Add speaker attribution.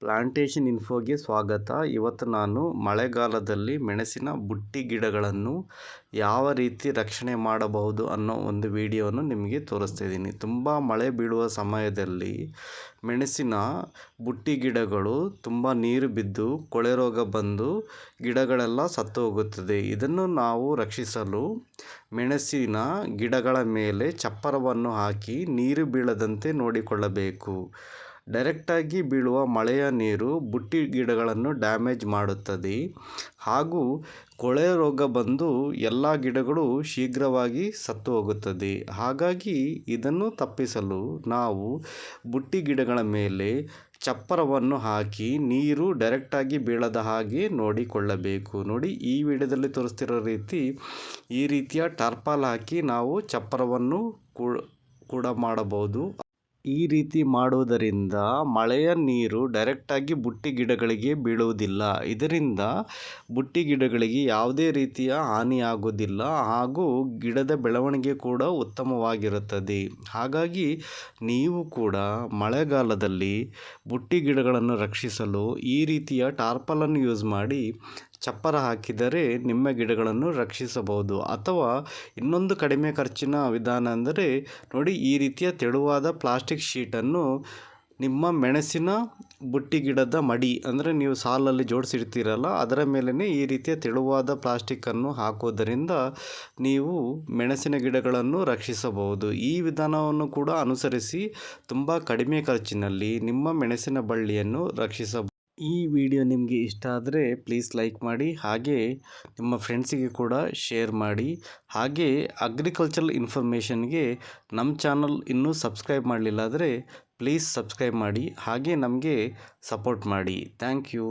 Speaker 1: Plantation ಇನ್ಫೋಗೆ ಸ್ವಾಗತ. ಇವತ್ತು ನಾನು ಮಳೆಗಾಲದಲ್ಲಿ ಮೆಣಸಿನ ಬುಟ್ಟಿ ಗಿಡಗಳನ್ನು ಯಾವ ರೀತಿ ರಕ್ಷಣೆ ಮಾಡಬಹುದು ಅನ್ನೋ ಒಂದು ವಿಡಿಯೋವನ್ನು ನಿಮಗೆ ತೋರಿಸ್ತಾ ಇದ್ದೀನಿ. ತುಂಬ ಮಳೆ ಬೀಳುವ ಸಮಯದಲ್ಲಿ ಮೆಣಸಿನ ಬುಟ್ಟಿ ಗಿಡಗಳು ತುಂಬ ನೀರು ಬಿದ್ದು ಕೊಳೆ ರೋಗ ಬಂದು ಗಿಡಗಳೆಲ್ಲ ಸತ್ತು ಹೋಗುತ್ತದೆ. ಇದನ್ನು ನಾವು ರಕ್ಷಿಸಲು ಮೆಣಸಿನ ಗಿಡಗಳ ಮೇಲೆ ಚಪ್ಪರವನ್ನು ಹಾಕಿ ನೀರು ಬೀಳದಂತೆ ನೋಡಿಕೊಳ್ಳಬೇಕು. ಡೈರೆಕ್ಟಾಗಿ ಬೀಳುವ ಮಳೆಯ ನೀರು ಬುಟ್ಟಿ ಗಿಡಗಳನ್ನು ಡ್ಯಾಮೇಜ್ ಮಾಡುತ್ತದೆ ಹಾಗೂ ಕೊಳೆ ರೋಗ ಬಂದು ಎಲ್ಲ ಗಿಡಗಳು ಶೀಘ್ರವಾಗಿ ಸತ್ತು ಹೋಗುತ್ತದೆ. ಹಾಗಾಗಿ ಇದನ್ನು ತಪ್ಪಿಸಲು ನಾವು ಬುಟ್ಟಿ ಗಿಡಗಳ ಮೇಲೆ ಚಪ್ಪರವನ್ನು ಹಾಕಿ ನೀರು ಡೈರೆಕ್ಟಾಗಿ ಬೀಳದ ಹಾಗೆ ನೋಡಿಕೊಳ್ಳಬೇಕು. ನೋಡಿ, ಈ ವಿಡಿಯೋದಲ್ಲಿ ತೋರಿಸ್ತಿರೋ ರೀತಿ ಈ ರೀತಿಯ ಟಾರ್ಪಾಲ್ ಹಾಕಿ ನಾವು ಚಪ್ಪರವನ್ನು ಕೂಡ ಮಾಡಬಹುದು. ಈ ರೀತಿ ಮಾಡುವುದರಿಂದ ಮಳೆಯ ನೀರು ಡೈರೆಕ್ಟಾಗಿ ಬುಟ್ಟಿ ಗಿಡಗಳಿಗೆ ಬೀಳುವುದಿಲ್ಲ. ಇದರಿಂದ ಬುಟ್ಟಿ ಗಿಡಗಳಿಗೆ ಯಾವುದೇ ರೀತಿಯ ಹಾನಿಯಾಗುವುದಿಲ್ಲ ಹಾಗೂ ಗಿಡದ ಬೆಳವಣಿಗೆ ಕೂಡ ಉತ್ತಮವಾಗಿರುತ್ತದೆ. ಹಾಗಾಗಿ ನೀವು ಕೂಡ ಮಳೆಗಾಲದಲ್ಲಿ ಬುಟ್ಟಿ ಗಿಡಗಳನ್ನು ರಕ್ಷಿಸಲು ಈ ರೀತಿಯ ಟಾರ್ಪಲನ್ನು ಯೂಸ್ ಮಾಡಿ ಚಪ್ಪರ ಹಾಕಿದರೆ ನಿಮ್ಮ ಗಿಡಗಳನ್ನು ರಕ್ಷಿಸಬಹುದು. ಅಥವಾ ಇನ್ನೊಂದು ಕಡಿಮೆ ಖರ್ಚಿನ ವಿಧಾನ ಅಂದರೆ ನೋಡಿ, ಈ ರೀತಿಯ ತೆಳುವಾದ ಪ್ಲಾಸ್ಟಿಕ್ ಶೀಟನ್ನು ನಿಮ್ಮ ಮೆಣಸಿನ ಬುಟ್ಟಿ ಗಿಡದ ಮಡಿ ಅಂದರೆ ನೀವು ಸಾಲಲ್ಲಿ ಜೋಡಿಸಿರ್ತೀರಲ್ಲ ಅದರ ಮೇಲೇ ಈ ರೀತಿಯ ತೆಳುವಾದ ಪ್ಲಾಸ್ಟಿಕ್ಕನ್ನು ಹಾಕುವುದರಿಂದ ನೀವು ಮೆಣಸಿನ ಗಿಡಗಳನ್ನು ರಕ್ಷಿಸಬಹುದು. ಈ ವಿಧಾನವನ್ನು ಕೂಡ ಅನುಸರಿಸಿ ತುಂಬ ಕಡಿಮೆ ಖರ್ಚಿನಲ್ಲಿ ನಿಮ್ಮ ಮೆಣಸಿನ ಬಳ್ಳಿಯನ್ನು ರಕ್ಷಿಸಬಹುದು. ಈ ವಿಡಿಯೋ ನಿಮಗೆ ಇಷ್ಟ ಆದರೆ ಪ್ಲೀಸ್ ಲೈಕ್ ಮಾಡಿ, ಹಾಗೆ ನಿಮ್ಮ ಫ್ರೆಂಡ್ಸಿಗೆ ಕೂಡ ಶೇರ್ ಮಾಡಿ. ಹಾಗೆ ಅಗ್ರಿಕಲ್ಚರಲ್ ಇನ್ಫಾರ್ಮೇಷನ್ಗೆ ನಮ್ಮ ಚಾನಲ್ ಇನ್ನೂ ಸಬ್ಸ್ಕ್ರೈಬ್ ಮಾಡಲಿಲ್ಲ ಆದರೆ ಪ್ಲೀಸ್ ಸಬ್ಸ್ಕ್ರೈಬ್ ಮಾಡಿ, ಹಾಗೆ ನಮಗೆ ಸಪೋರ್ಟ್ ಮಾಡಿ. Thank you.